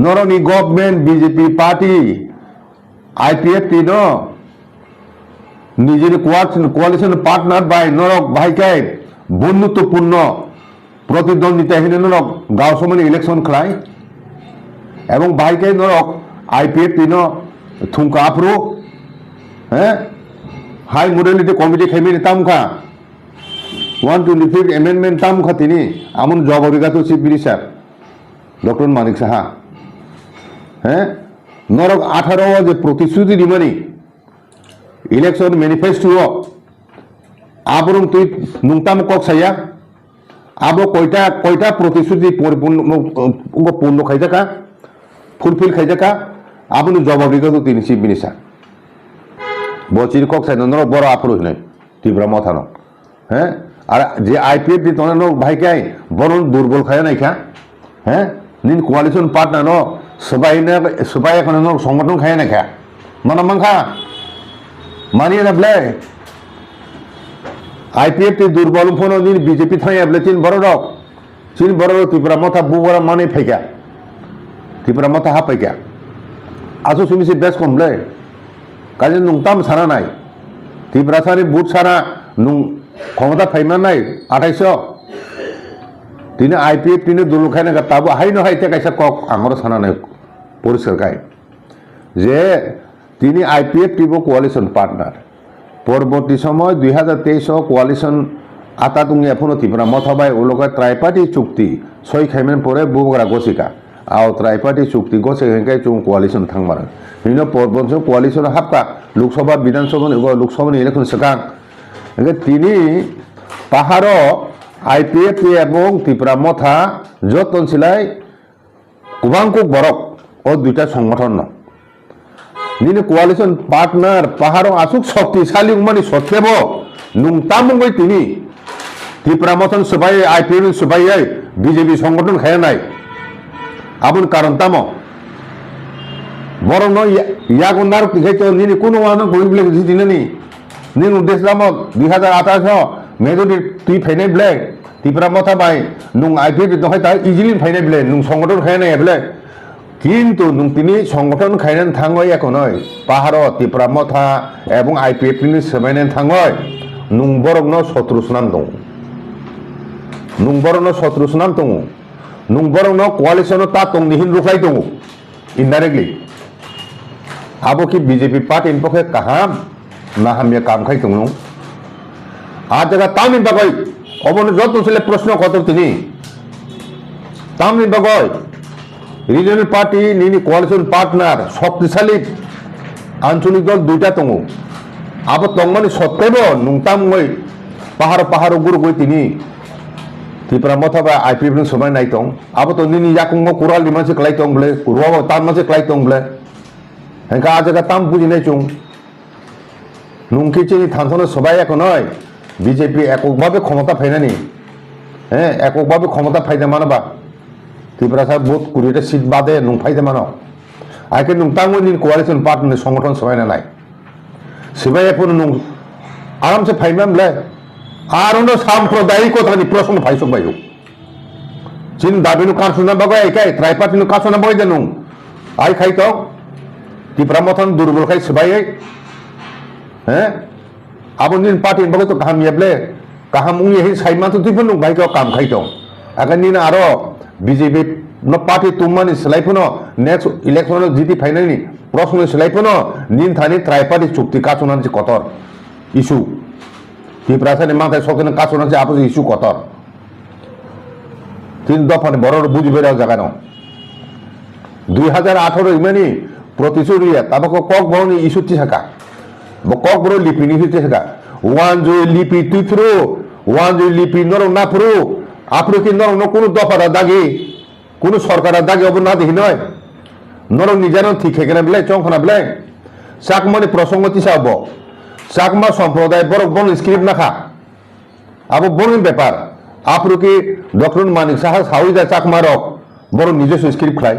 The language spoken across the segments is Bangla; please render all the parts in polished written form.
নরনি গভর্নমেন্ট বিজেপি পার্টি আইপিএফ টি ন নিজের কোয়ালিশন পার্টনার বাই নরক ভাইকাই বন্ধুত্বপূর্ণ প্রতিদ্বন্দ্বিতা হিনে নরক গাঁও সময় ইলেকশন খাই এবং ভাইকাই নরক আইপিএফ টি ন থুমকা আপ্রু হ্যাঁ হাই মডেলিটি কমিটি খাইমিনি তামখা 125 এমেন্ডমেন্ট তামখা তিনি আমন জবাবিগত chief minister doctor Manik Saha হ্যাঁ নরক 18 যে প্রতিশ্রুতি দিমানি ইলেকশন ম্যানিফেস্টো আবরং তুই নুংতাম কক সাইয়া আবো কয়টা প্রতিশ্রুতি পূর্ণ খাইজাকা ফুলফিল খাইজাকা আপনি জবাবিগত তিনি চিফ মিনিস্টার বচির কক সাই নর বড় আপ্রোচ নাই তীব্র মথানো হ্যাঁ আর যে আইপিএফ দি তনে ভাইকাই বড় দুর্বল খায় নাইখা হ্যাঁ নিন কোয়ালিশন পার্টনার ন সবাই এখন সংগঠন খায় নাইখা মানা মাংখা মানিয়ে না বলে আইপিএফ টি দুর্বল ফোন নিন বিজেপি থাই বলে চিন বড় রক চিন বড় ত্রিপুরা মথা বুবরা মানে ফাইকা ত্রিপুরা মথা হা ফাইকা আসো সুমিসি বেশ কমলে কাজে নুংতাম সারা নাই ত্রিপুরা সারি বুট সারা নুং ক্ষমতা ফাইমান নাই 2800 তিনি আইপিএফ তিনি দুর্বল খাই না তাবো হাই ন হাইতে কাইসা কক আমার সানা নাই পরিষ্কার গাই যে তিনি আইপিএফ টিব কোয়ালিশন পার্টনার পরবর্তী সময় 2023 কোয়ালিশন আতা তুমি এখনো ত্রিপুরা মথাবাই ওলোকা ত্রাইপার্টি চুক্তি সই খাইমেন পরে বুবরা গছিকা আও ত্রাইপার্টি চুক্তি গছে হেঙ্কাই চুং কোয়ালিশন থাংমার হিনো পরবর্তী কোয়ালিশন হাপকা লোকসভা বিধানসভা লোকসভা ইলেকশন সেকাং তিনি পাহাড় আইপিএফ এবং ত্রিপুরা মথা যতন সিলাই কুবাংকুক বরক ও দুইটা সংগঠন ন নিনে কোয়ালিশন পার্টনার পাহাড় আসুক শক্তিশালী মানে সত্ত্বেব নুংতামুঙ্গই তিনি ত্রিপুরা মথন সবাই আইপিএফ সবাই বিজেপি সংগঠন খায় নাই আপন কারণ তাম বরং ইয়াগুন্দার পিছাইতো নিনে কোনো মানুষ গরিবলে দিনে নি নিন উদ্দেশ্য 2028 মেজরিটি তুই ফাইনাই ব্লে ত্রিপুরা মথা বাই নুং আইপিএফ নহয় তাই ইজিলি ফাইনাই ব্লে নুং সংগঠন খায় নাই ব্লে কিন্তু নুং তিনি সংগঠন খাইনান থাঙ্গই এখন নয় পাহাড় ত্রিপুরা মথা এবং আইপিএফ তিনি সেবাইনান থাঙ্গই নুং বরং শত্রু সুনাম দং নুং বরং শত্রু সুনাম দং নুং বরং কোয়ালিশন তা তং নিহিন রুফাই দং ইনडाइरेक्टली আবো কি বিজেপি পার্টি ইনপক্ষে কাহাম না হামিয়া কাম খাই দং আজ জায়গা তামিন বাগই অবন যত ছেলে প্রশ্ন কত তিনি তামিন বাগই রিজনাল পার্টি নিনি কোয়ালিশন পার্টনার শক্তিশালী আঞ্চলিক দল দুইটা দङ আবো তংমানি সত্ত্বেব নুংতামই পাহাড় গুরু গই তিনি ত্রিপুরা মথা বা আইপিএফ সবাই নাই দং আবো তো নিনি ইয়াকুং কুরাল মানসি ক্লাই দং বলে কুরুয়া তার মানসি ক্লাই দং বলে হেঙ্কা আজ জায়গা তাম বুঝি নাই চুং নুংকি চিনি থানথনে সবাই এখন নয় বিজেপি এককভাবে ক্ষমতা ফাইনানি হ্যাঁ এককভাবে ক্ষমতা ফাইদে মানবা ত্রিপুরা সাহেব বহুত 20টা সিট বাদে নুং ফাইদে মানো আইকে নুংতাংমনি কোয়ালিশন পার্টনার সংগঠন সবাই নাই সবাই এখন নুং আরামসে ফাইমাম লে আর সাম্প্রদায়িকতানি প্রশ্ন ফাইসক বাইও চিন দাবিনু কানসুনা বাগাই একাই ত্রাইপার্টিনু কানসুনা বাগাই নুং আই খাইতো ত্রিপুরা মথন দুর্বল খাই সবাই হ্যাঁ আবনিন পার্টি বাগাই তো কাহাম ইয়াবলে কাহাম উই হে সাইমান তো তুইফন নুং বাইক কাম খাইতো আগান নিন আরো বিজেপি পার্টি তুমানি সেলাইফুনো নেক্সট ইলেকশন জিতি ফাইনালি প্রশ্ন সেলাইফুনো নিন থানি ত্রাইপার্টি চুক্তি কাচুনান যে কতর ইস্যু ত্রিপুরা সানি মাথায় সকেন কাচুনান যে আপস ইস্যু কতর 3 দফা বড় বুঝবে জায়গা ন 2018 ইমানি প্রতিশ্রুতি তাবাকো কক বড় ইস্যু থাকা কক বড় লিপি নিহিতে থাকা ওয়ান জয় লিপি তুইফ্রু ওয়ান জয় লিপি নর না ফ্রু আপনি কি নর কোনো দফার দাগি কোনো সরকারের দাগি অব না দেখি নয় নর নিজের ঠিক হেকেনা বলে চংখনা বলে চাকমানি প্রসঙ্গ তিসাব চাকমা সম্প্রদায় বড় বন স্ক্রিপ্ট নাখা আবো বড় ব্যাপার আপনি কি ডক্টর মানিক সাহা সাউই যায় চাকমা রক বড় নিজস্ব স্ক্রিপ্ট খাই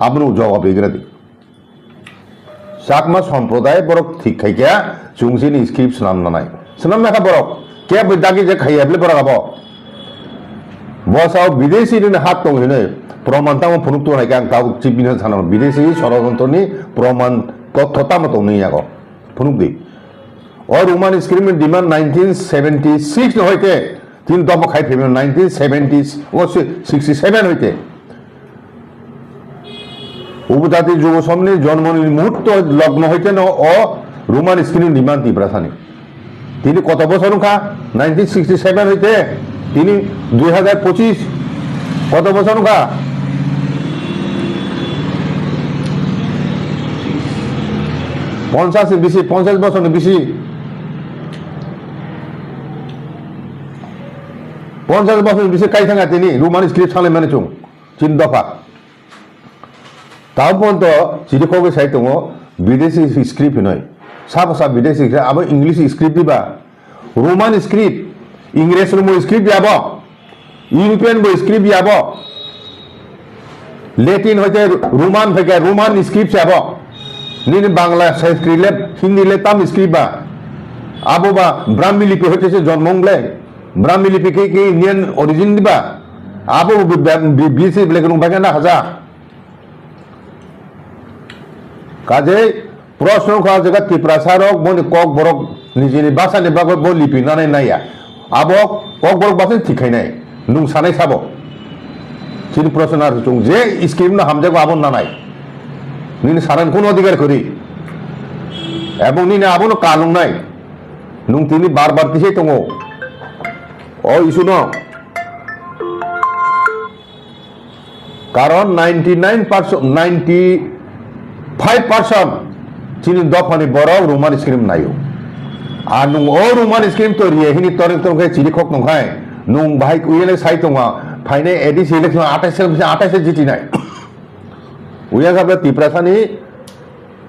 আপনি জবাব এগিয়ে দিই চাকমা সম্প্রদায় বড় ঠিক খাইকা চুংসিনি স্ক্রিপ্ট নাম নাই নাখা বড় কে দাগি যে খাইয়া বলে বড় গাব বসাও বিদেশি হাত দং হইনে প্রমাণ তাম ফুনুক তো নাকি আং তাও চিফ মিনিস্টার সানানো বিদেশি ষড়যন্ত্রনি প্রমাণ তথ্য তাম তো নেই আগো ফুনুক দি ও রোমান স্ক্রিমের ডিমান্ড 1976 হইতে তিন দফা খাই ফেমি 1970 ও 67 হইতে উপজাতি যুব সমনি জন্মনির মুহূর্ত লগ্ন হইতে ও রোমান স্ক্রিমের ডিমান্ড তিপ্রাসানি তিনি কত বছর খা 1967 হইতে তিনি 2025 কত বছর খা 50 বেশি 50 বছর বেশি 50 বছর বেশি কাই থাকা তিনি রোমান স্ক্রিপ্ট সালে মানে চুং তিন দফা তাও পর্যন্ত চিঠিখবর সাহিত্য বিদেশি স্ক্রিপ্ট নয় সাপ সাপ বিদেশি আবার ইংলিশ স্ক্রিপ্ট দিবা রোমান স্ক্রিপ্ট ইংরেজ স্ক্রিপ্ট যাব ইউরোপিয়ান স্ক্রিপ্ট যাব লেটিন হইতে রোমান থেকে রোমান স্ক্রিপ্ট যাব নিন বাংলা সংস্কৃত হিন্দি লে তাম স্ক্রিপ্ট বা আবো বা ব্রাহ্মী লিপি হইতেছে জন্মংলে ব্রাহ্মী লিপি কি ইন্ডিয়ান অরিজিন দিবা আবো বিসি ব্লেক রুমবাকে না হাজা কাজে প্রশ্ন খাওয়া জায়গা ত্রিপ্রাসারক বনি কক বরক নিজেনি বাসানি বাগত ব লিপি নানাই নাইয়া আবক কক বরক বাসানি ঠিকাই নাই নুং সানাই সাব চিনি প্রশ্ন আর চুং যে স্ক্রিপ্ট না হামজাগো আবন নানাই নিনে সারান কোন অধিকার করি এবং নিনে আবনো কালুং নাই নুং তিনি বারবার দিছে তঙ্গ ও ইস্যু ন কারণ 95% চিনি দফানি বড় রোমান স্ক্রিপ্ট নাইও আর নুং ও রোমান স্ক্রিপ্ট তো রিয়েহিনি তরে তরে চিরিখক নখায় নুং ভাই উইলে সাই তঙ্গা ফাইনে এডিসি ইলেকশন 28 জিতি নাই উইয়া সাবে তিপ্রাসানি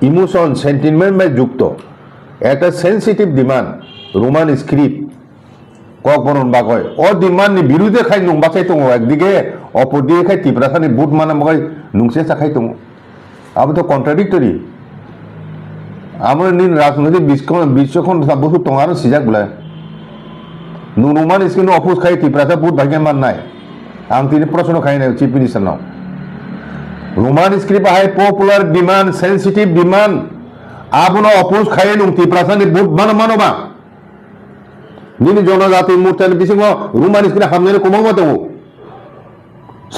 ইমোশন সেন্টিমেন্ট মে যুক্ত একটা সেন্সিটিভ ডিমান্ড রোমান স্ক্রিপ্ট কক বরণ বাগয় ও ডিমান্ড নি বিরুদ্ধে খাই নুং বাছাই তঙ্গ একদিকে অপর দিকে খাই তিপ্রাসানি বুট মানে মগাই নুংসে চাখাই তঙ্গ আবার তো কন্ট্রাডিক্টরি আমরা নিন রাজনৈতিক বিশ্বখন বস্তু টঙার সিজাক বলে নুমান স্কিন অফুস খাই তিপ্রাসা বুট ভাগ্য মান নাই আং তিনি প্রশ্ন খাই নাই চিফ মিনিস্টার নাও Roman script high popular demand sensitive demand আপন অফুস খাই নুং তিপ্রাসানি বুট মানবা নিনি জনজাতি মূর্তি বিসিং রোমান স্ক্রিপ্ট হামনে কমাও মতো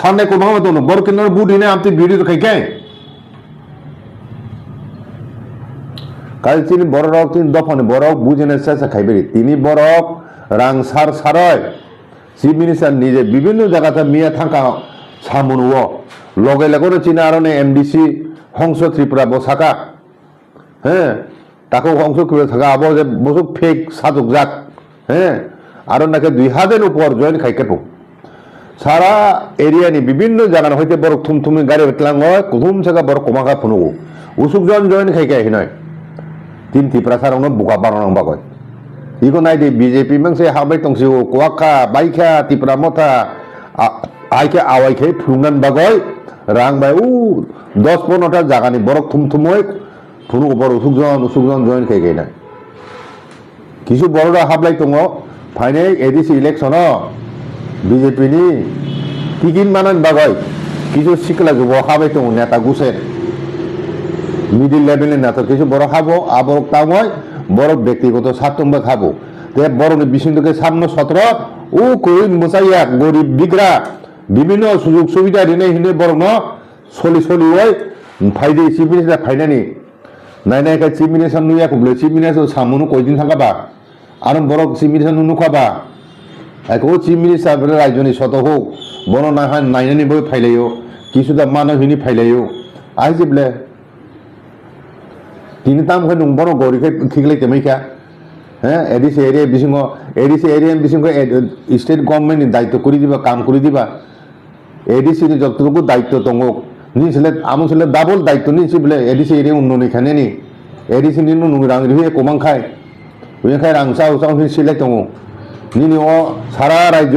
সামনে কমাও মতো বড় কিনার বুট ইনে আমতি ভিডিও খাই কে কাল তিনি বড় তিনি দফানি বড় বুঝেনে চেষ্টা খাইবেরি তিনি বড় রাং সার সারয় চিফ মিনিস্টার নিজে বিভিন্ন জায়গাতে মিয়া থাকা সামুনুও লগে লগনে চিনা আরনে এমডিসি হংস ত্রিপুরা বসাকা হ্যাঁ তাকে হংস করে থাকা আবো যে বসুক ফেক সাজুক যাক হ্যাঁ আরো নাকি 2000 উপর জয়েন খাইকেপো সারা এরিয়ানি বিভিন্ন জায়গা হইতে বড় থুমথুমি গাড়ি হইতলাং হয় কুথুম জায়গা বড় কমাকা ফুনুগো উসুক জন জয়েন খাইকে নয় তিন ত্রিপ্রাসার বুকা বারণ বাগয় ইগো নাই দে বিজেপি মাংসে হাবাই তংসি কোয়াকা বাইখা ত্রিপুরা মথা আইকে আওয়াইखे ফুংনান বাগয় রাং বাই 10-15টা জাগানি বরক থুমথুমই ফুনু বড় উসুকজন জয়েন খাইকে না কিছু বড়রা হাবলাই তঙ্গ ফাইনে এডিসি ইলেকশন বিজেপি নি টিকিন মানান বাগয় কিছু শিকলা যুব হাবাই তঙ্গ নেতা গুছেন মিডিল লেভেলের নেতা কিছু বড় খাবো আবার তাময় বড় ব্যক্তিগত স্বার্থম্বা খাবো বড় বিষ্ণুকে সামনে 17 ও কই মোসাইয়া গরিব বিগ্রা বিভিন্ন সুযোগ সুবিধা দিনে হিনে বড় ন সলি ওই ফাইদে চিফ মিনিস্টার ফাইনানি নাই chief minister নুয়া Kubler chief minister সামুনো কয়দিন থাকাবা আর বড় চিফ মিনিস্টার নুখাবা একো চিফ মিনিস্টার বলে রাজ্যনি শত হোক বড় না হয় নাইনানি বই ফাইলাইও কিছুটা মানব হিনি ফাইলাইও আইছে বলে তিনি তাম খাই নুং বড় গরিখে ঠিকলাই তেমাইখা হ্যাঁ এডিসি এরিয়া বিসিং স্টেট গভর্নমেন্ট দায়িত্ব করে দিবা কাম করে দিবা এডিসি যতটুকু দায়িত্ব দङ নিছিলে আমন ছিলে ডাবল দায়িত্ব নিছি বলে এডিসি এরিয়া উন্নয়ন খানে নি এডিসি নিনো নুং রাং রিহে কমাং খাই উই খাই রাং সাউ সিলে দङ নিনি ও সারা রাজ্য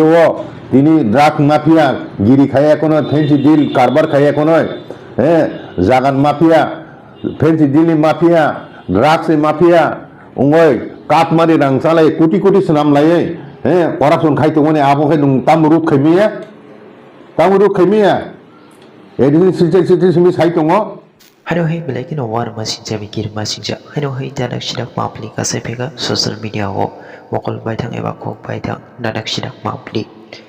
তিনি ড্রাগ মাফিয়া গিরি খাই এখনো ফেন্সি ডিল কারবার খাই এখনো হ্যাঁ জাগান মাফিয়া ফেন্সি দিল্লি মাফিয়া ড্রাগস মাফিয়া উঙ্গই কাটমারি রাং চালাই কোটি কোটি নাম লাইয়ে হ্যাঁ করাপশন খাইতো মানে আবহাই নুং তাম রূপ খাইমিয়া Tamu kemia. Edin situ simi sai tongo. Hano hei belai kino war masingja mikir masingja. Hano hei dadak sidak mapli kasai pega social media ho. Wakol baitang eba kok baitang dadak sidak mapli.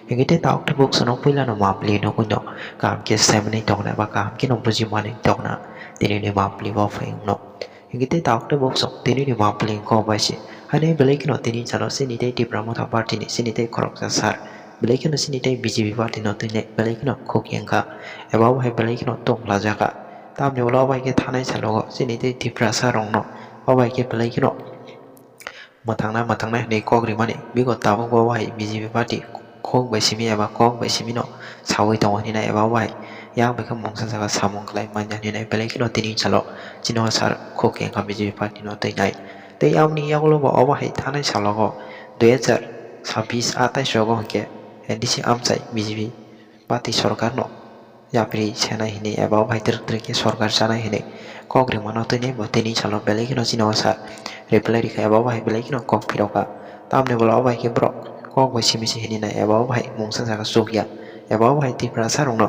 Yang kita tahu tu buk sonok pula no mapli no kuno. Kam ke semani tong na ba kam ke no buji mani tong na. Tini ni mapli wa feng no. Yang kita tahu tu buk sok tini ni mapli ko baisi. Hano hei belai kino tini chalo sini dei di pramota party ni sini dei korok sasar. Belai kino sini dei BJP party no tini belai kino kok yang ka. Eba wa belai kino tong lajaka. Tam ni wala bai ke thanai chalo sini te tiprasa rong no bai ke pelai kino matang na ni kok ri mani bigo tabuk ba bai BJP party kok bai simi aba kok bai simi no sawai tong ni na aba bai yang bai ka mong sa sa samong klai man ni na pelai kino tini chalo chino sar kok yang ka BJP party no te nai te yam ni yang lo ba bai thanai chalo go 2026 atai shogo ke edisi amsai BJP party sarkar no yapri chana hini eba bhai terke sarkar chana hini kogri mano tini botini chalo belai kino chino sa reply dikha eba bhai belai kino kok piroka tamne bola bhai ke bro kok bhai simi hini na eba bhai mungsa jaga sukya eba bhai ti prasa rongno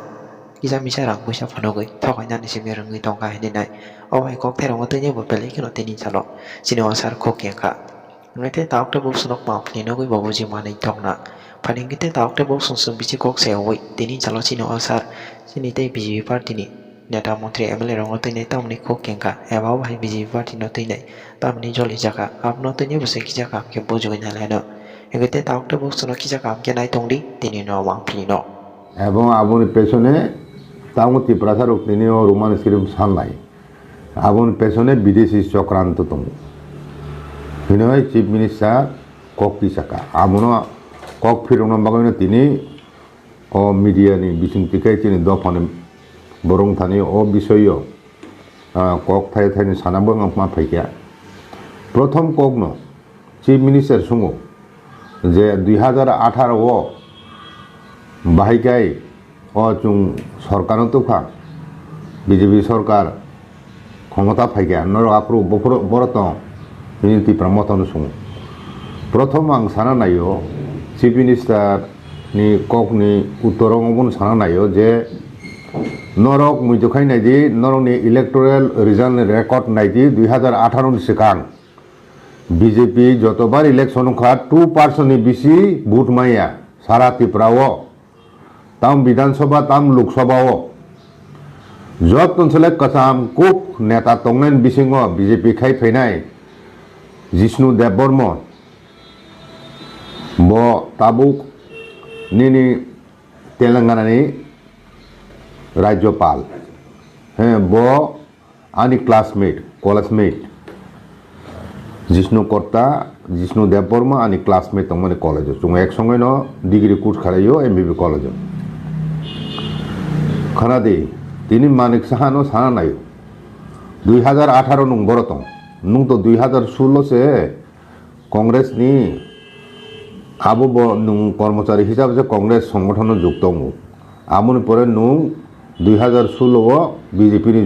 kisa misa rang puisa phanogoi thokai nani simi rangi tongka hini nai o bhai kok terong tini bo belai kino tini chalo chino sar kok yaka ngate tauk te buk sunok ma phlino goi babuji manai tongna paling kita tahu te bok sung bici kok sewoi tini calo cino asar sini te BJP party ni neta menteri MLA rong tu ni tam ni kok kengka eba bahai BJP party no tu ni tam ni joli jaka ap no tu ni bose kija kam ke bojo nya leno engete tahu te bok sung kija kam ke nai tongdi tini no wang plino এবং আপনি পেছনে তাও ত্রিপ্রাসার তিনি ও রোমান স্ক্রিপ্ট সামলাই আপন পেছনে বিদেশি চক্রান্ত তম হিনয় চিফ মিনিস্টার কক পিসাকা আমনো কক ফিরনো বাগানে তিনি ও মিডিয়ানি বিসিংতিকাই তিনি দফানে বরং থানি ও বিষয় কক থাই থাইনি সানাবো মা ফাইকা প্রথম কক ন চিফ মিনিস্টার সুঙো যে 2018 ও বাহিকাই ও চুং সরকার তোফা বিজেপি সরকার ক্ষমতা ফাইকা নর আপ্রু বরত বিনতি প্রমতন সুঙো প্রথম আং সানা নাইও chief minister ni kok ni uttorong obon sana nayo je norok mujokai naidi norok ni electoral result record naidi 2018 ni sikang BJP jotobar election kha 2% ni bisi vote maya sara Tripura tam Bidhan Sabha tam Lok Sabha jot oncole kasam kuk neta tongnen bisingo BJP khai phainai Jishnu Debbarma bo tabuk nini Telangana ni Rajyapal bo ani classmate Jishnu Korta Jishnu Debbarma ani classmate tongmani college chung ek songe no degree course kharayo MBB college khana de tini Manik Saha no sana nayo 2018 nung borotong nung to 2016 se Congress ni আবো নুং কর্মচারী হিসাবে যে কংগ্রেস সংগঠন যুক্ত আমনি পরে নুং 2016 বিজেপি নি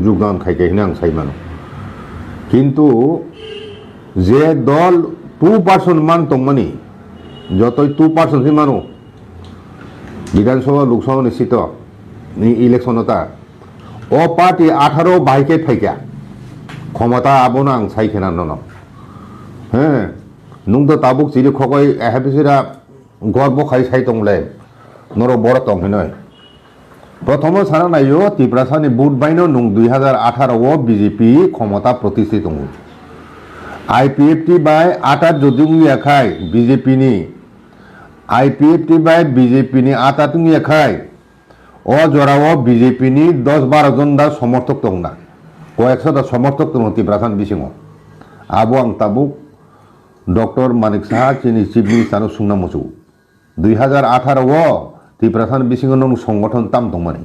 যোগদান খাইকে হিনাং সাইমান কিন্তু যে দল 2% মান তংমানি যতই 2% হিমানো বিধানসভা লোকসভা নিশ্চিত নি ইলেকশনতা ও পার্টি 18 বাইকে ফাইকা ক্ষমতা আবনাং সাইখেনা নন হ্যাঁ nung to tabuk siri khokoi habisira gorbo khai sai tongle noro bor tong hinoi প্রথম সারা নাইও ত্রিপুরাসানি বুট বাইনো nung 2018 ও বিজেপি ক্ষমতা প্রতিষ্ঠিত আইপিএফটি বাই আটা যদুং ইয়াখাই বিজেপি নি আইপিএফটি বাই বিজেপি নি আটা তুং ইয়াখাই ও জরাও বিজেপি নি 10-12 জন দা সমর্থক তং না কয়েকশো দা সমর্থক তং ত্রিপুরাসান বিসিং আবো আং তাবুক ডক্টর মানিক সাহা চিনি চিফ মিনিস্টার সুংনা মসু 2018 ও ত্রিপুরাসান বিসিং সংগঠন তাম দংমানি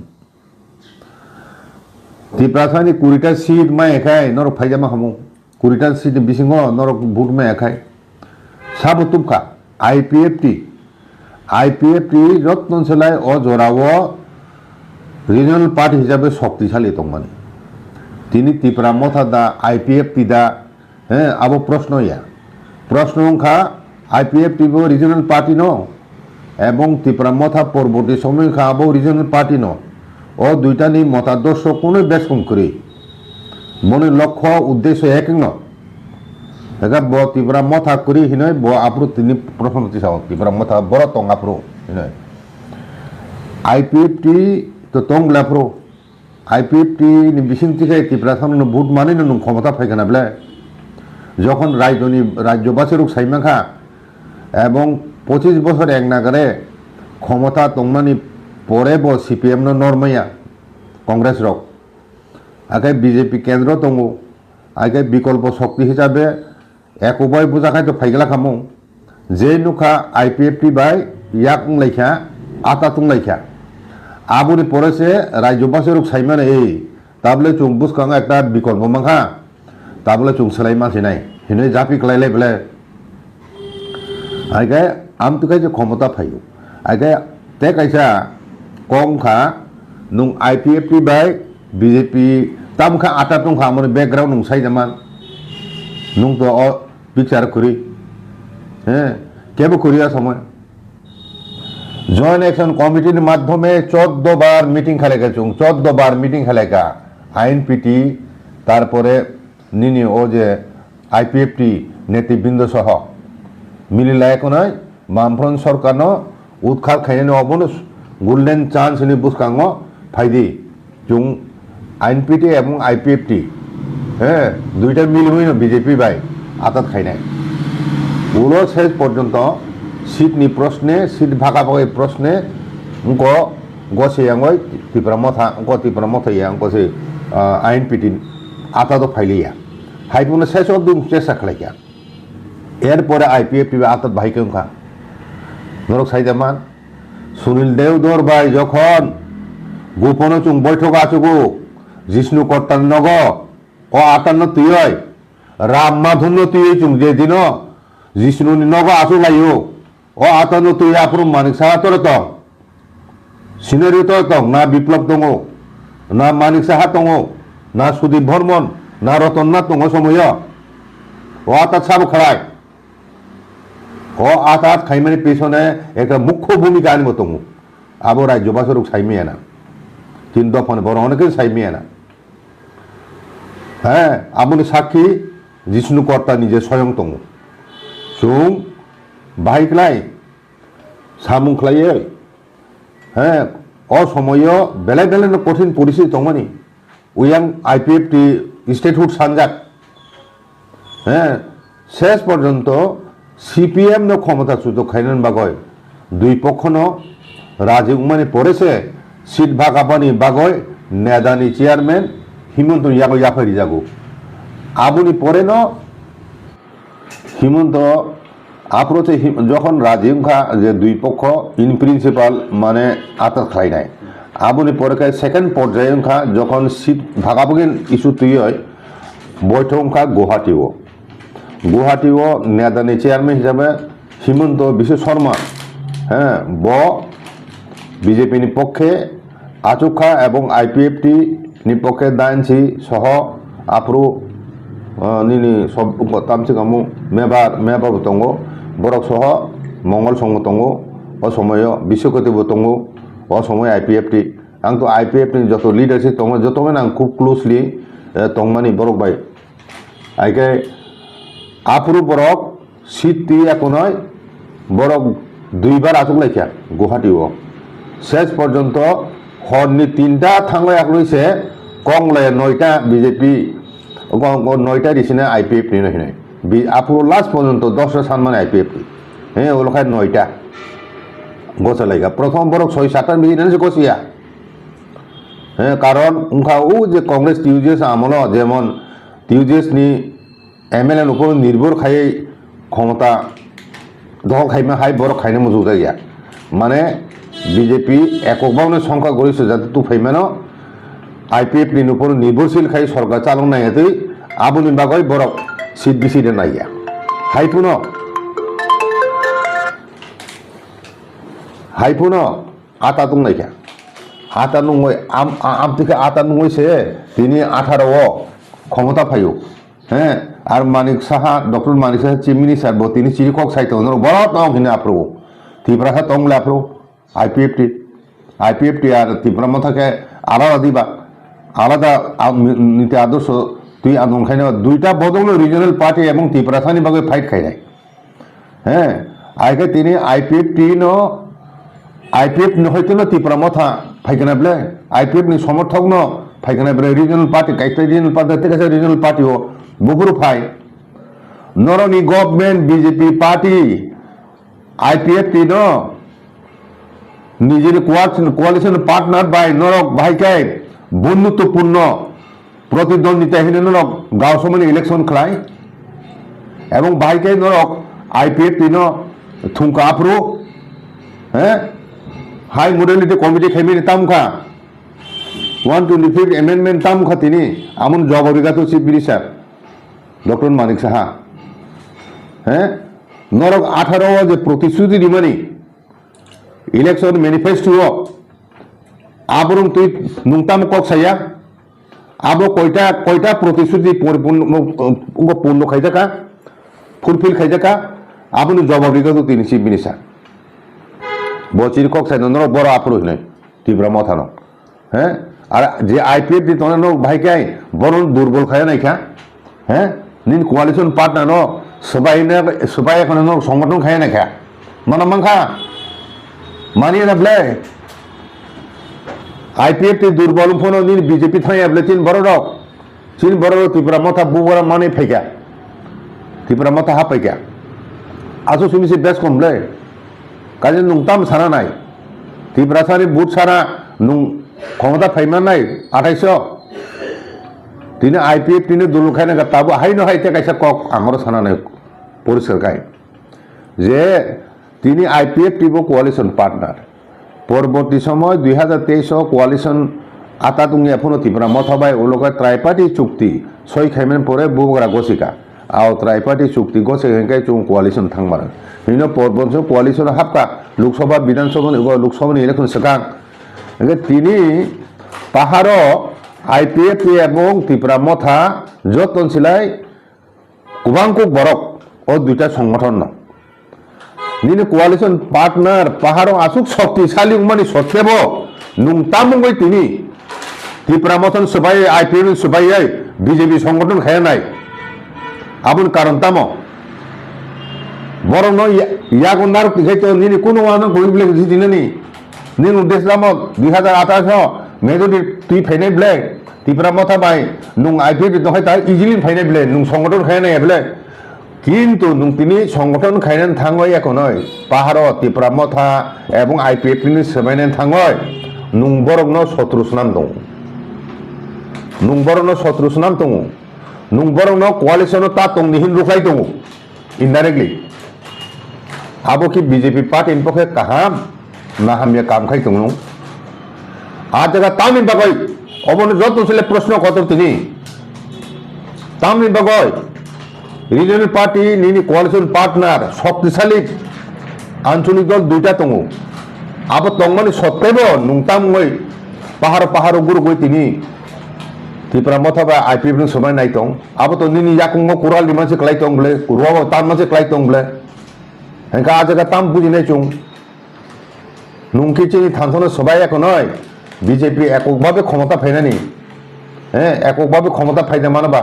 ত্রিপুরাসানি 20টা সিট মাই এখাই নর ফাইজামা হামু 20টা সিট বিসিং নর ভোট মাই এখাই সাবো তুমকা আইপিএফটি যত্ন সেলাই ও জোরাও রিজনাল পার্টি হিসাবে শক্তিশালী দংমানি তিনি ত্রিপুরা মথা দা আইপিএফটি দা হ্যাঁ আবো প্রশ্ন ইয়া প্রশ্ন খা আইপিএফটি রিজনাল পার্টি ন এবং ত্রিপুরা মথা পরবর্তী সময় খাবো রিজনাল পার্টি ন ও দুইটা নি মতাদর্শ কোনো বেশ কম করি মনে লক্ষ্য উদ্দেশ্য এক ন এগা ব ত্রিপুরা মথা করি হিনয় ব আপরু তিনি প্রথম তিসাও ত্রিপুরা মথা বড় টং আপরু হিনয় আইপিএফটি তো টং লাপ্রো আইপিএফটি নি বিসিং থেকে ত্রিপুরা সামনে ভোট মানে নং ক্ষমতা ফাইখানা বলে যখন রাজ্যবাসীর সাইমাখা এবং 25 বছর এক নাগারে ক্ষমতা তংমানি পরে ব সিপিএম নরমাইয়া কংগ্রেস রক আগে বিজেপি কেন্দ্র দङ আগে বিকল্প শক্তি হিসাবে এক উভয় বুঝাখাই তো ফাইগলা খামো যে নুখা আইপিএফটি বাই ইয়াক লাইখা আতা তুং লাইখা আবুনি পরেছে রাজ্যবাসীর সাইমানে এই তাবলে চুং বুঝকাং একটা বিকল্প মাখা তাবলে চুং সেলাই মাসি নাই হিনে জাপি ক্লাইলাই বলে আগে আম তো কাছে ক্ষমতা ফাইও আগে তে কাইসা কম খা নুং আইপিএফটি বাই বিজেপি তাম খা আটা তুং খা মানে ব্যাকগ্রাউন্ড নুং সাই জামান নুং তো বিচার করি হ্যাঁ কেবো করিয়া সময় জয়েন্ট অ্যাকশন কমিটির মাধ্যমে 14 বার মিটিং খেলেকা চুং 14 বার মিটিং খেলেকা আইএনপিটি তারপরে নিনি ও যে আইপিএফটি নেতৃবৃন্দ সহ মিলিলা এখন বামফ্রন্ট সরকার উৎখাত খাইনে অবন গোল্ডেন চান্স নি বুসকাং ফাইদি চুং আইএনপিটি এবং আইপিএফটি হ্যাঁ দুইটা মিল হই বিজেপি বাই আতাত খাইনাই ওলো শেষ পর্যন্ত সিটনি প্রশ্নে সিট ভাগাভাগি প্রশ্নে গছে আঙয় ত্রিপুরা মথা গছে আইএনপিটি আতা তো ফাইলিয়া হাইপুনে শেষ অব্দি চেষ্টা খালাইয়া এরপরে আইপিএফটি আতাত ভাইকে খা ধরক সাইজামান সুনীল দেওধর ভাই যখন গোপন চুং বৈঠক আচুগু জিষ্ণু কর্তান নগ ও আতান্ন তুই রাম মাধন্য তুই চুং যে দিন জিষ্ণু নগ আসু লাইও ও আতান্ন তুই আপন মানিক সাহা তোর তং সিনারি তোর তং না বিপ্লব দङ না মানিক সাহা দङ না সুদীপ বর্মন না রতননাথ দङ সময় ও আতাত সাব খাড়াই ও আতাত খাইমানি পেছনে একটা মুখ্য ভূমিকা আনবো দङ আবো রাজ্যবাসীর সাইমিয়া না 3 দফানে বড় অনেকে সাইমিয়া না হ্যাঁ আপনি সাক্ষী জিষ্ণু কর্তা নিজে স্বয়ং দङ চুং বাহিকলাই সামুং খাইয়ে হ্যাঁ অসময় বেলায় বেলায় কঠিন পরিস্থিতি দঙমানি উইয়াং আইপিএফটি স্টেটহুড সানজাক হ্যাঁ শেষ পর্যন্ত সিপিএম ক্ষমতা চুত খাইনেন বাগয় দুই পক্ষ রাজি উমানি পড়েছে সিট ভাগাপানি বাগয় নেদানি চেয়ারম্যান হিমন্ত ইয়াগো ইয়াফারি যাগো আবুনি পরে হিমন্ত আপ্রোচে যখন রাজি খা যে দুই পক্ষ ইন প্রিন্সিপাল মানে আতাত খাই নাই আবুনি পরে সেকেন্ড পর্যায়ে খা যখন সিট ভাগাভাগি ইস্যু তুই হয় বৈঠক খা গুয়াহাটিও নেদানি চেয়ারম্যান হিসাবে হিমন্ত বিশ্ব শর্মা হ্যাঁ ব বিজেপি পক্ষে আচুখা এবং আইপিএফটি নিপক্ষে দায়নছি সহ আপ্রু নিনি সব তামসি কামু মেবার দङ বরক সহ মঙ্গল সংঘ দङ অসময় বিশ্বকতিব দङ অসময় আইপিএফটি आं तो आईपीएफ नि जो लिडारशिप दङ जतोमेन आं खूब क्लोजलि दंमानि बरक बाय आइके आपुरु बरक सीट ती एकोनय बरक दुइबार आसुक लाइखा गुवाहाटीआव शेष पर्यन्त हरनि 3टा थांबाय आगलैसे कंगलाय 9टा बीजेपी 9टा दिसिना आईपीएफ नि नहिनाय बि आपुरु लास्ट पर्यन्त 10टा सानमान आईपीएफ हे ओलखाय 9टा गसालायगा प्रथम बरक 6-7टा बिदिनो गसिया कारण उनका वो जे कांग्रेस टीयूजेस आमल जेमन टीयूजेस नि एमएलए नुको निर्भर खाई क्षमता दल खाइमा हाई बर खाइने मजु जाया माने बीजेपी एककबावनो संख्या गरिष्ठ जाते तु फैमानो आईपीएफ नि नुको निर्भरशील खाई सरकार चालुं नायते आबुनि बागै बरक सीट बिसिदे नाया हाइपुनो आटा दं नायखा आटा नंगय आम থেকে आटा नंगयसे তিনি 18 ক্ষমতা পাইও হ্যাঁ আর Manik Saha doctor Manik Saha chief minister তিনি চিরিকক সাইতে বড় তাও কিনা আপ্রভু ত্রিপুরা তংলে আপ্রো আইপিএফটি আর ত্রিপুরা মাথাকে আলাদা দিবা আলাদা নীতি আদর্শ তুই ওখানে দুইটা বদল রিজনাল পার্টি এবং ত্রিপুরা থানি বাগে ফাইট খাই নাই হ্যাঁ আগে তিনি আইপিএফ হয়তো না ত্রিপুরা মাথা ফাইখানা বলে আইপিএফ নি সমর্থক ন ফাইখানা বলে রিজনাল পার্টি কাইতে রিজনাল পার্টি থেকে রিজনাল পার্টি ও বুকুরু ফাই নরনি গভর্নমেন্ট বিজেপি পার্টি আইপিএফটি ন নিজের কোয়ালিশন পার্টনার বাই নরক ভাইকাই বন্ধুত্বপূর্ণ প্রতিদ্বন্দ্বিতাহীন নরক গাঁও সময় ইলেকশন খেলায় এবং ভাইকাই নরক আইপিএফটি ন থুমকা আপ্রো হ্যাঁ হাই মডেলিটি কমিটি খেমিনি তামখা 125 এমেন্ডমেন্ট তামখা তিনি আমন জবরিগাত chief minister doctor Manik Saha হ্যাঁ নরক 18 যে প্রতিশ্রুতি দিমানি ইলেকশন ম্যানিফেস্টো আবরং তুই নুংতাম কক সাইয়া আবো কয়টা প্রতিশ্রুতি পূর্ণ খাইজাকা ফুলফিল খাইজাকা আপনি জবাবদিহিত তিনি চিফ মিনিস্টার বচির কক সাই নর বড় আপ্রোচ নাই ত্রিপুরা মাথানো হ্যাঁ আর যে আইপিএফ দি তোর ভাইকাই বড় দুর্বল খায় নাইখা হ্যাঁ নিন কোয়ালিশন পার্টনার ন সবাই এখন সংগঠন খায় নাইখা মানে মাংখা মানিয়ে না বলে আইপিএফ দুর্বল ফোন দিন বিজেপি থাই বলে তিন বড় ত্রিপুরা মাথা বুবরা মানে ফাইকা ত্রিপুরা মাথা হা ফাইকা আসো শুনিছি বেশ কমলে কাজে নুংতাম সারা নাই ত্রিপুরা সারি বুথ সারা নুং ক্ষমতা ফাইমান নাই 2800 তিনি আইপিএফ তিনি দুর্বল খাই না তাবো হাই ন হাইতে কাইসা কক আমার সানা নাই পরিষ্কার গাই যে তিনি আইপিএফ টিবো কোয়ালিশন পার্টনার পরবর্তী সময় 2023 কোয়ালিশন আতা তুমি এখনো ত্রিপুরা মথাবাই ওলোকা ত্রাইপার্টি চুক্তি সই খাইমেন পরে বুবরা গছিকা আও ত্রাইপার্টি চুক্তি গছে হেঙ্কাই চুং কোয়ালিশন থাংমার বিনো পরবর্তী কোয়ালিশন হাপকা লোকসভা বিধানসভা লোকসভা ইলেকশন সেকাং তিনি পাহাড় আইপিএফ এবং ত্রিপুরা মথা যতন সিলাই কুবাংকু বরক ও দুইটা সংগঠন ন নিনে কোয়ালিশন পার্টনার পাহাড় আসুক শক্তিশালী মানে সত্বেব নুংতামুঙ্গই তিনি ত্রিপুরা মথন সবাই আইপিএফ সবাই বিজেপি সংগঠন খায় নাই আপন কারণ তাম বরং ইয়াক নার খাইতো নিনে কোনো আনো গরিবলে দিনেনি নিন উদ্দেশ্য দাম 2018 মেজরিটি তুই ফাইনাই বলে ত্রিপুরা মথা বাই নুং আইপিএফ নহয় তাই ইজিলি ফাইনাই বলে নুং সংগঠন খায় নাই বলে কিন্তু তিনি সংগঠন খাইনান থাঙ্গই এখন পাহাড় ত্রিপুরা মথা এবং আইপিএফ তিনি সেবাইনান থাঙ্গই নুং বরং শত্রু সুনাম দং নুং বরং শত্রু সুনাম দং নুং বরং কোয়ালিশন তা তং নিহিন রুখাই দং ইনडाइरेक्टली আবো কি বিজেপি পার্টি ইন পক্ষে কাহাম না হামিয়া কাম খাই দং আজ জায়গা তামিন বাগই অবন যত ছেলে প্রশ্ন কত তিনি তামিন বাগই রিজনাল পার্টি নিনি কোয়ালিশন পার্টনার শক্তিশালী আঞ্চলিক দল দুইটা দङ আবো তংমানি সত্ত্বেব নুংতামই পাহাড় গুরু গই তিনি ত্রিপুরা মথাবা আইপিএফ নি সবাই নাই দং আবো তো নিনি ইয়াকুঙ্গ কুরাল দি মানসি ক্লাই দং বলে কুরুয়াবো তার মানসি ক্লাই দং বলে হেঙ্কা আজগা তাম বুঝি নাই চুং নুংকি চিনি থানথন সবাই এখন বিজেপি এককভাবে ক্ষমতা ফাইনানি হ্যাঁ এককভাবে ক্ষমতা ফাইদা মানবা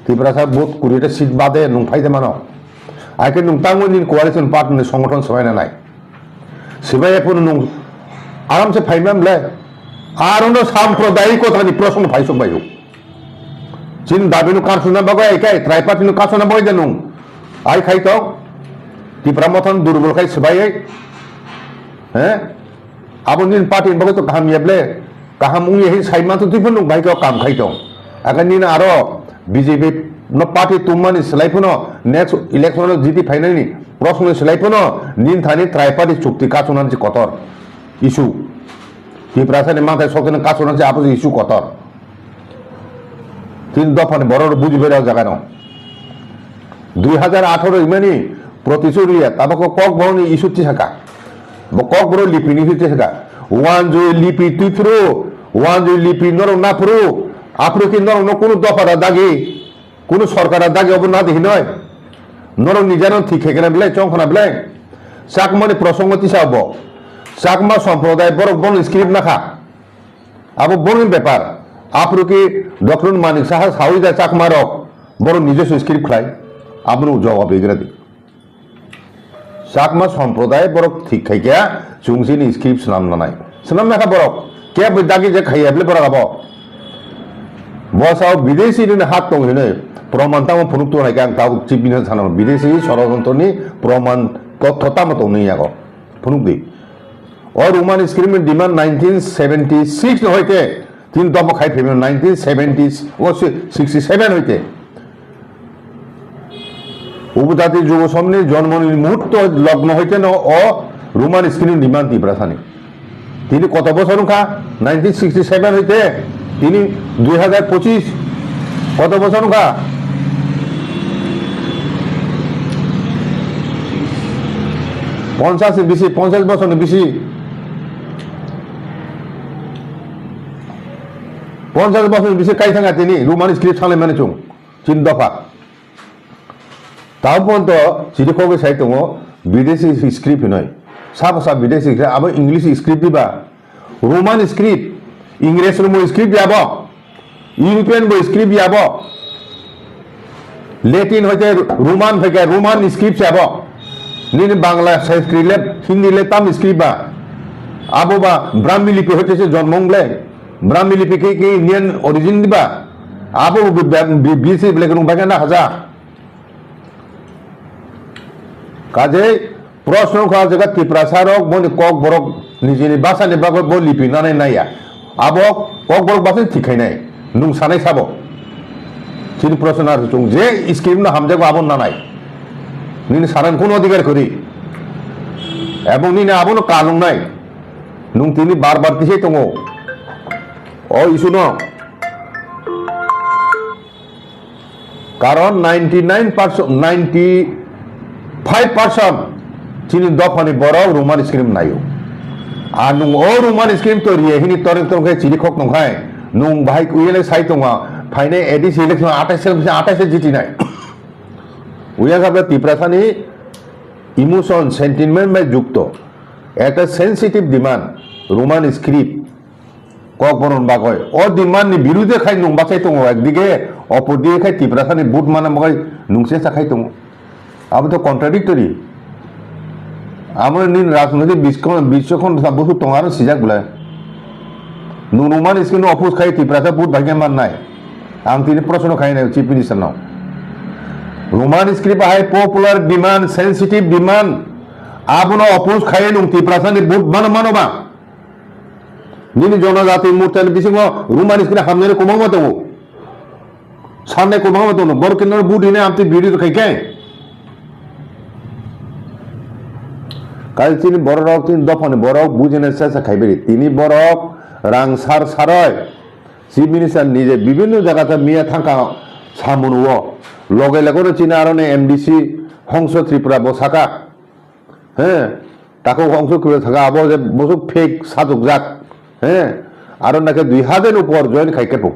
ত্রিপুরা সাহেব বহুত 20টা সিট বাদে নুং ফাইদে মানো আইকে নুংতাংমনি কোয়ালিশন পার্টনার সংগঠন সবাই না নাই সিবাই এখন নুং আরামসে ফাইমাম লে আর সাম্প্রদায়িকতানি প্রশ্ন ফাইসক বাইও চিন দাবিনু কারসুনা বাগাই একাই ত্রাইপার্টিনু কারসুনা বই দেনুং আই খাইতো ত্রিপুরা মথন দুর্বল খাই সবাই হ্যাঁ আবনিন পার্টি বাগে তো কাহাম ইয়াবলে কাহাম উই হি সাইমান তো তুইফন নুং বাইকে কাম খাইতো আগানিন আরো বিজেপি পার্টি তুমানি সেলাইফুনো নেক্সট ইলেকশন জিতি ফাইনালি প্রশ্ন সেলাইফুনো নিন থানি ত্রাইপার্টি চুক্তি কাচুনান যে কতর ইস্যু ত্রিপুরা সানি মাথায় সকেন কাচুনান যে আপনি ইস্যু কতর 3 দফানে বড় বুঝবে জায়গা ন 2018 ইমানি প্রতিশ্রুতি তাবাকো কক বড় ইস্যু থাকা কক বড় লিপি নিহিতে থাকা ওয়ান জয় লিপি তুইফ্রু ওয়ান জয় লিপি নর না ফ্রু আপনি কি নর কোনো দফার দাগি কোনো সরকারের দাগি অব না দেখি নয় নর নিজানো ঠিক হেকেনা বলে চংখনা বলে চাকমানি প্রসঙ্গতি চাব চাকমা সম্প্রদায় বরক বন স্ক্রিপ্ট নাখা আবো বনের ব্যাপার আপনি ডক্টর মানিক সাহা সাউদা চাকমা রক বড় নিজস্ব স্ক্রিপ্ট খাই আপনি জবাব এগিয়ে দিই চাকমা সম্প্রদায় বরক ঠিক খাইকা চুংসিনি স্ক্রিপ্ট সালাম নাই সালাম নাখা বরক কে দাগি যে খাইয়া বলে বরক আব বসাও বিদেশি হাত দं হিনে প্রমাণ তাম ফুনুক তো নাকি আं তাও চিফ মিনিস্টার সানাম বিদেশি ষড়যন্ত্রনি প্রমাণ তথ্যতা মতো নেই আগ ফুনুক দি और रोमान स्क्रीम डिमांड 1976 হইতে তিন দফা খাই ফেমি 1970 ও 67 হইতে উপজাতি যুব সমনি জন্মনির মুহূর্ত লগ্ন হইতে ন ও রোমান স্ক্রিম ডিমান্ড তিব্রাসানি তিনি কত বছর খা 1967 হইতে তিনি 2025 কত বছর খা পঞ্চাশ বেশি 50 বছর বেশি 50 বছর বেশি কাই থাকা তিনি রোমান স্ক্রিপ্ট সালে মানে চুং তিন দফা তাও পর্যন্ত চিঠিখবর সাই দङ বিদেশি স্ক্রিপ্ট নয় সাফ সাফ বিদেশি আবার ইংলিশ স্ক্রিপ্ট দিবা রোমান স্ক্রিপ্ট ইংরেজ স্ক্রিপ্ট যাব ইউরোপিয়ান স্ক্রিপ্ট যাব লেটিন হইতে রোমান থেকে রোমান স্ক্রিপ্ট যাব নি বাংলা সংস্কৃত হিন্দি লে তাম স্ক্রিপ্ট বা আবো বা ব্রাহ্মী লিপি হইতেছে জন্মংলে ব্রাহ্মী লিপি কে ইন্ডিয়ান অরিজিন দিবা আবো বিসি ব্লেক রুম বাগান না হাজা কাজে প্রশ্ন খাওয়া জায়গা ত্রিপ্রাসারক বনে কক বরক নিজেনি বাসানি বাগত ব লিপি নানে নাইয়া আবো কক বরক বাসে ঠিকাই নাই নুং সানাই সাব তিনি প্রশ্ন আর চুং যে স্ক্রিপ্ট না হামজাগো আবন না নাই নিনে সারান কোন অধিকার করি এবং নিনে আবনো কানুন নাই নুং তিনি বারবার দিছে দङ ও ইস্যু ন কারণ 95% তিনি দফানি বড় রোমান স্ক্রিপ্ট নাইও আর নুং ও রোমান স্ক্রিপ্ট তো রিয়ে হিনি তরে তরকে চিনি খক নখাই নুং ভাই উইলে সাই দङ ফাইনে এডিসি ইলেকশন 28 জিতি নাই উইয়া সাবে তিপ্রাসানি ইমোশন সেন্টিমেন্ট বাই যুক্ত একটা সেন্সিটিভ ডিমান্ড রোমান স্ক্রিপ্ট কক বরণ বাগয় ও ডিমান্ডনি বিরুদ্ধে খাই নুং বাসাই দङ একদিকে অপর দিকে খাই তিপ্রাসানি বুট মানে বাগয় নুংসে সাখাই দङ আবার তো কন্ট্রাডিক্টরি আমার নিন রাজনৈতিক বিশ্বখন বস্তু তোমার সিজাক বলে নুং রোমান স্ক্রিপ্ট অপোজ খাই তিপ্রাসা বুট ভাগ্য মান নাই আং তিনি প্রশ্ন খাই নাই চিফ মিনিস্টার নাও Roman script high popular demand sensitive demand আবনো অপোজ খাই নুং তিপ্রাসানি বুট মানবা নিনি জনজাতি মূর্তি বিসিং রোমান স্ক্রিপ্ট হামনে কমাও দङ সামনে কমাও দङ বড় কিনার বুট হিনে আমতি ভিডিও খাইকে কাল তিনি বড় রক তিনি দফানি বড় বুঝেনে চেষ্টা খাইবেরি তিনি বড় রাং সারয় চিফ মিনিস্টার নিজে বিভিন্ন জায়গাতে মিয়া থাকা সামুনুও লগে লগরে চিনা আরনে এমডিসি হংস ত্রিপুরা বসাকা হ্যাঁ তাকে হংস করে থাকা আবো যে বসু ফেক সাজক যাক হ্যাঁ আর নাকি 2000 উপর জয়েন খাইকে পো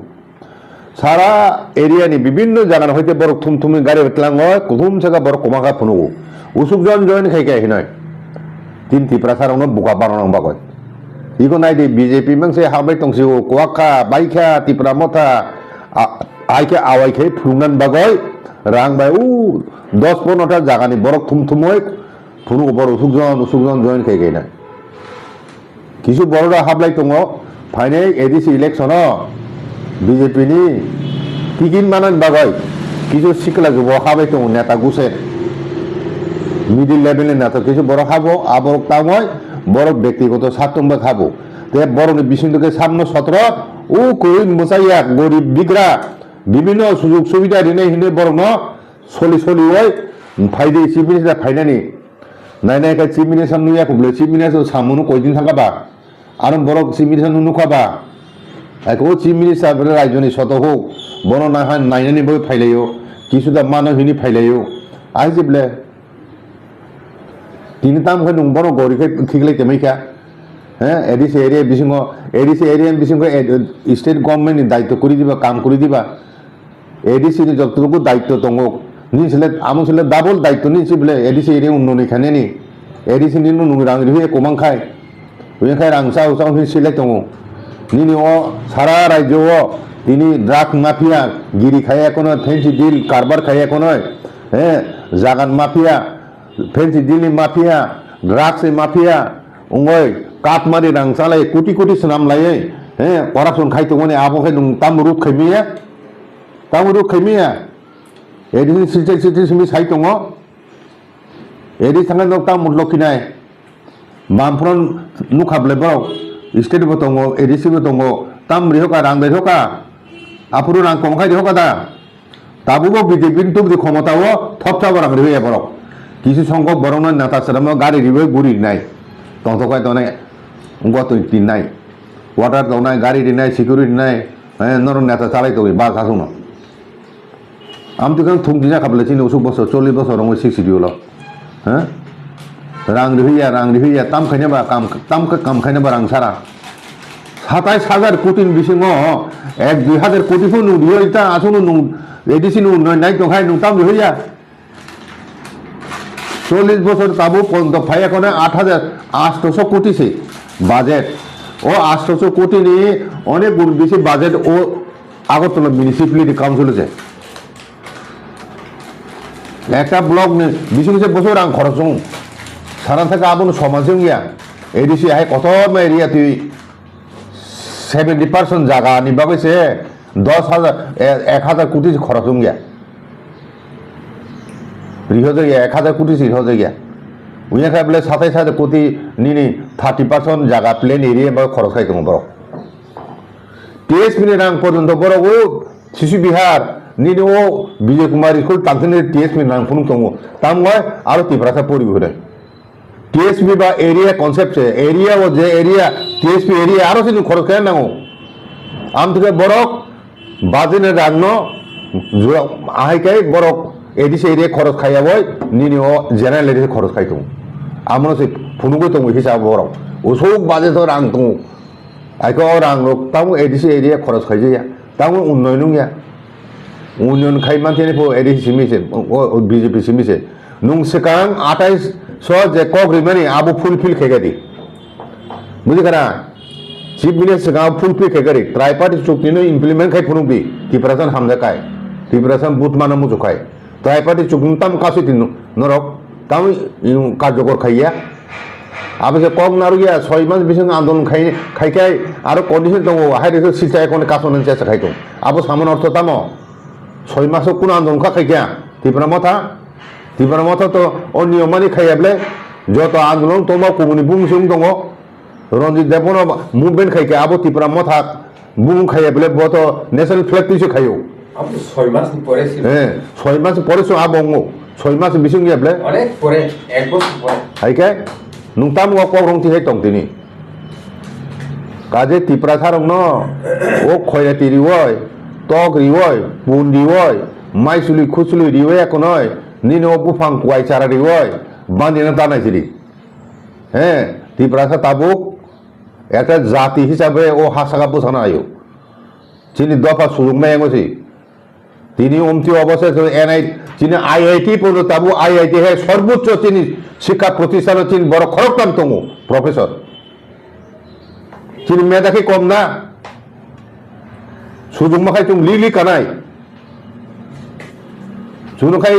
সারা এরিয়ানি বিভিন্ন জায়গা হইতে বড় থুমথুমি গাড়ি বেতলাং হয় কুথুম জায়গা বড় কমাকা ফুনুগো উসুক জয়েন খাইকে নয় তিন ত্রিপ্রাসার বুকা বানানো বাগয় ইগো নাই দে বিজেপি মাংসে হাবাই তংসিও কোয়াকা বাইখা ত্রিপুরা মথা আইকে আওয়াইকে ফুরুনান বাগয় রাং বাই 10-15টা জায়গানি বড় থুমথুময় ফুনু বড় উসুকজন জয়েন খাইকে না কিছু বড়রা হাবলাই দङ ফাইনে এডিসি ইলেকশন বিজেপি নি টিকিট মানান বাগয় কিছু শিকলা যুব হাবাই দङ নেতা গুছে মিডিল লেভেলের নেতা কিছু বড় খাবো আবার তাময় বড় ব্যক্তিগত স্বার্থম্ব খাবো তে বড় বিষ্ণুকে 17 ও কই মোসাইয়া গরিব বিগ্রা বিভিন্ন সুযোগ সুবিধা দিনে হিনে বড় ন সলি হয় ফাইদে চিফ মিনিস্টার ফাইনানি নাই চিফ মিনিস্টার নুয়া কবলে চিফ মিনিস্টার সামুনো কয়দিন থাকাবা আর বড় চিফ মিনিস্টার নুখাবা এক চিফ মিনিস্টার রাজ্যনি শত হোক বড় না হয় নাইনানি বই ফাইলাইও কিছুটা মানব হিনি ফাইলাইও আইছে বলে তিনি তাম খাই নুং বড় গরিকে ঠিকলাই তেমাইকা হ্যাঁ এডিসি এরিয়া বিসিং স্টেট গভর্নমেন্ট দায়িত্ব করে দিবা কাম করে দিবা এডিসি যতটুকু দায়িত্ব দङ নিছিলে আমার ছেলে ডাবল দায়িত্ব নিয়েছি বলে এডিসি এরিয়া উন্নয়ন এখানে নি ADC ni nung rang rihe komang khai khai rang sao sao hi silai tongo nini o sara rajyo o tini drug mafia giri khaya kono fancy deal karbar khaya kono jagan mafia fancy deal mafia drugs mafia ungoi katmari rang salai koটি কোটি senam lai corruption khai tongo ne abo khai nung tamrup khaimiya ADC silai simi sai tongo ADC thangai nok tamur lokinai Mampron nukhable bro state bo tongo ADC bo tongo tam rihoka rang rihoka apuru rang komkhai rihoka da tabubo BJP tu di ক্ষমতা ও থপটা বরং রিবে বরক কিছু সংখ্যক বরং নেতা সেরম গাড়ি রিবে গুড়ি নাই তন্তকায় তনে গত তিন নাই ওয়াটার দাও নাই গাড়ি নাই সিকিউরিটি নাই নর নেতা চালাই তো বা কাসুন আমি তো থুম দিনা খাবলে চিনি 90 বছর 40 বছর রঙ 60 হলো হ্যাঁ রাং রিভিয়া তাম খাইনে বা রাং সারা 27,000 কোটির বিসিং 1-2,000 কোটি ফোন নুডিয়া আসুন এডিসি নাই তো খাই তাম রিভিয়া 40 বছর তাবু পর্যন্ত ফাই এখন 8,800 কোটি সে বাজেট ও 800 কোটি নিয়ে অনেক বেশি বাজেট ও আগরতলা মিউনিসিপ্যালিটি কাউন্সিল আছে একটা ব্লক 20 বছর রাং খরচ সারা থেকে আবুন সমাজে গিয়া এডিসি আই কত এরিয়া তুই 70% জায়গা নিবা কইছে 10,000 কোটি খরচ গিয়া রিহজে গিয়া 1,000 কোটি রিহজে গিয়া উইয়া খাই বলে 27,000 কোটি নিনি 30% জায়গা প্লেন এরিয়া বা খরচ খাই তোমার বড় টিএসপি রাং পর্যন্ত বড় ও শিশু বিহার নিনি ও বিজয় কুমার স্কুল তাংসিনে টিএসপি রাং ফুন তমো তামগয় আর তিপ্রাসা পরিবহরে TSP বা এরিয়া কনসেপ্ট এরিয়া ও যে এরিয়া TSP এরিয়া আরো সিনি খরচ কেন নাও আম থেকে বড়ক বাজেনে রাগন আহাইকাই বড়ক এডিসি এরিয়া খরচ খাইয়া বই নিনি ও জেনারেল এরিয়া খরচ খাইতো আমরা সে ফুনুগো তো হিসাব বড়ক ওসব বাজে তো রাং তো আইকো রাং লোক তাও এডিসি এরিয়া খরচ খাই যাইয়া তাও উন্নয়ন গিয়া উন্নয়ন খাই মানতে পো এডিসি সিমিছে ও বিজেপি সিমিছে নুং সেকাং 28 যে কক রিমানি আবু ফুলফিল খেগাদি বুঝি কারা চিফ মিনিস্টার গাঁव ফুলফিল খেগারি ট্রাইপার্টি চুক্তি নো ইমপ্লিমেন্ট খাই ফুনুবি ত্রিপুরাसन হামজা কাই ত্রিপুরাसन বুট মানা মুজু খাই ট্রাইপার্টি চুক্তি তাম কাসি তিন নরক তাম কার্যকর খাইয়া আবে যে কক নারুগিয়া 6 মাস বিসং আন্দোলন খাইকাই আর কন্ডিশন দङ হাই রেসো সিস্টাই কোন কাসনন চেষ্টা খাইতো আবু সামন অর্থ তাম 6 মাস কোন আন্দোলন খাইকা ত্রিপুরা মথা তো অনিয়মানি খাইয়াবলে যত আন্দোলন তোমা কমুনি বুংসুং দङ রঞ্জিত দেবন মুভমেন্ট খাইকে আবো ত্রিপুরা মথা বুং খাইয়াবলে বত ন্যাশনাল ফ্ল্যাগ তুইছে খাইও আবো 6 মাস পরে ছিল 6 মাস পরে সো আবং 6 মাস বিসুং ইয়াবলে অনেক পরে এক বছর পরে হাইকে নুংতাম ও কংরংতি হে টংতিনি কাজে ত্রিপুরা সারং ন ও খয়রাতি রিওয় তক রিওয় পুন রিওয় মাইসুলি খুসুলি রিওয় একনয় নিনো বুফাং কুয়াই চারা রিওয় বান্দিনা তানাইছিলি ত্রিপুরা তাবুক একটা জাতি হিসাবে ও হাসাকা বোঝানো আয়ো যিনি দফা সুযোগ নেই এগোছি তিনি অন্তিম অবস্থায় যিনি আইআইটি পর্যন্ত তাবু আইআইটি হে সর্বোচ্চ তিনি শিক্ষা প্রতিষ্ঠান তিনি বড় খরকান তমু প্রফেসর তিনি মেধাকে কম না সুযোগ মাখাই তুমি লিলি কানাই শুনুখাই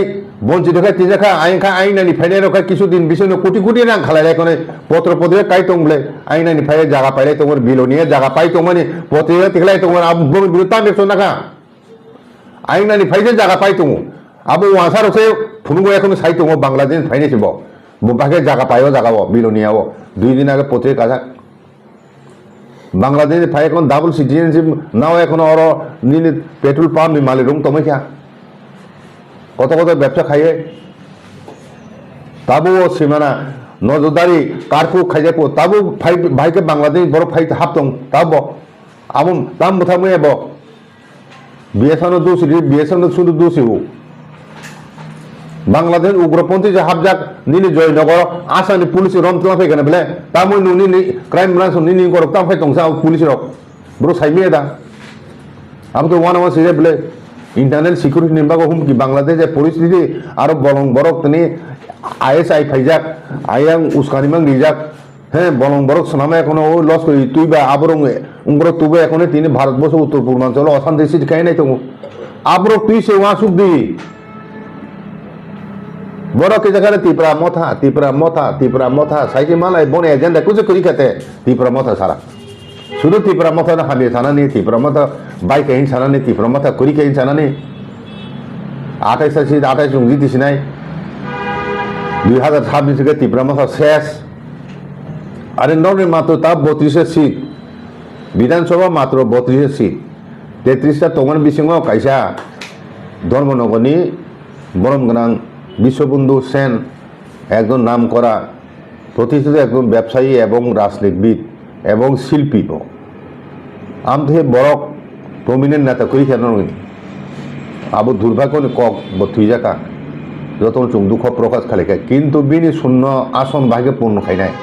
বঞ্চিত খাই তিনখা আইনখা আইনানি ফাইনাই রখাই কিছুদিন বিষয় কোটি কোটি রাং খালাই রাখনে পত্র পত্রিকা কাই তংলে আইনানি ফাই জায়গা পাইলে তোমার বিলনিয়া জায়গা পাই তোমানি পত্রিকা তিখলাই তোমার আবুর বিরুদ্ধে মেছো নাখা আইনানি ফাইজে জায়গা পাই তুমি আবু ওয়াসার হচ্ছে ফুনুগো এখন সাই তোমার বাংলাদেশ ফাইনেছিল বাকি জায়গা পাইও জায়গাও বিলনিয়াও 2 দিন আগে পত্রিকা কাজা বাংলাদেশ ফাই এখন ডাবল সিটিজেনশিপ নাও এখন আর নিলে পেট্রোল পাম্প মালি রুম তোমায় খা কত কত ব্যবসা খাইয়ে তাবু ও সীমানা নজরদারি কারফু খাইজাকু তাবু ভাইকে বাংলাদেশ বড় ফাই হাপতং তাব আমন তাম মুথামে ব বিএসএন দুসরি বিএসএন সুন্দর দুসিও বাংলাদেশ উগ্রপন্থী যে হাবজাক নিনি জয়নগর আসানি পুলিশ রমতলা ফাইখানে বলে তামু নুনি ক্রাইম ব্রাঞ্চ নিনি গর তাম ফাই তংসা পুলিশ রক ব্রো সাইমিয়ে দা আব তো ওয়ান ওয়ান সিজে বলে ইন্টারনাল সিকিউরিটি নির্বাক হুমকি বাংলাদেশের পরিস্থিতি আরো বরং বরক তিনি ISI ফাইজাক আইয়াং উস্কানিমাং রিজাক হ্যাঁ বলং বরক সানামা এখনো ও লস করি তুই বা আবরং উংগ্র তুবে এখন তিনি ভারতবর্ষ উত্তর পূর্বাঞ্চল অশান্তি সৃষ্টি খাই নাই তো আবর তুই সে ওয়াসুক দি বড় কে জায়গায় ত্রিপুরা মথা সাইকে মালাই বনে এজেন্ডা কুচে করি খেতে ত্রিপুরা মথা সারা শুধু ত্রিপুরা মথা না হামিয়ে সানানি ত্রিপুরা মথা বাইক হিন সানানি ত্রিপুরা মথা করি খেয়ে সানানি 28 জুন জিতিস নাই 2026 থেকে ত্রিপুরা মথা শেষ আরে নরে মাত্র তা 32 সিট বিধানসভা মাত্র 32 সিট 33টা তখন বিসিংহ কাইসা ধর্মনগরনি বরম গনাং বিশ্ববন্ধু সেন একজন নাম করা প্রতিষ্ঠিত একজন ব্যবসায়ী এবং রাজনীতিবিদ এবং শিল্পী আমতে বড়ক প্রমিনেন্ট নেতা করি খেন আবু দুর্ভাগ্য কক বথুইজাকা যত চুং দুঃখ প্রকাশ খালেখায় কিন্তু বিনি শূন্য আসন ভাগে পূর্ণ খাইনায়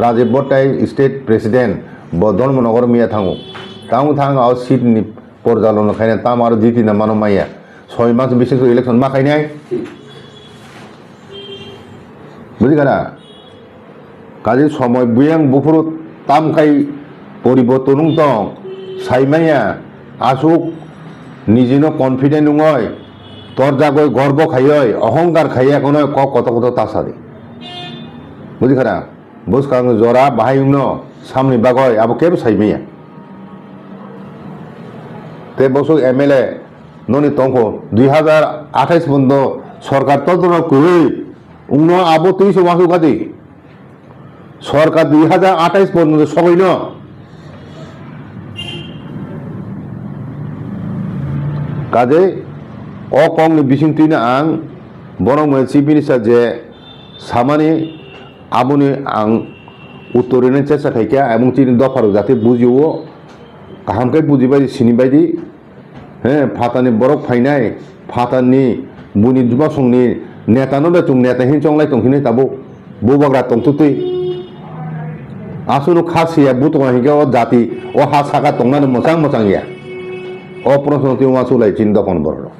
রাজীব বট্টাই স্টেট প্রেসিডেন্ট ধর্মনগর মিয়া থাঙো থাং আর সিট পর্যালোচনা খাইনায় তাম আর জিতি না মানো মাইয়া 6 মাস বিশেষ ইলেকশন মা খাইনায় বুঝিগানা কাজে সময় বুয়াং বুফুর তাম খাই পরিবর্তন দং সাইমাইয়া আসুক নিজেনো কনফিডেন্ট নয় তোর জাগয় গর্ব খাইয় অহংকার খাইয়া এখন কত তাসাদে বুঝিখানা বুঝখাং জরা বাহাই সামনে বাগয় আবো কেবো সাইমাইয়া তে বসুক MLA ননি তংখ 2028 পর্যন্ত সরকার তদন্ত কই উন্ন আবো তুই সমাজু কাদি সরকার 2028 পর্যন্ত সবাই ন কাজে অকংনি বিসিং তুই না আং বরং চিফ মিনিস্টার যে সামানি আবুনি আং উত্তরের চেষ্টা খাইকা এবং তিনি দফারও যাতে বুঝিও কাহামকাই বুঝিবাই সিনিবাইদি হ্যাঁ ফাতানি বরক ফাইনাই ফাতানি বুনি দুবা সংনি নেতানো दा chung neta hin chong lai tong hini tabo bubagra tong tuti asunu khasiya butonga higa o jati o ha saka tongna mosang ya o pronosoti wasu lai chin da kon boro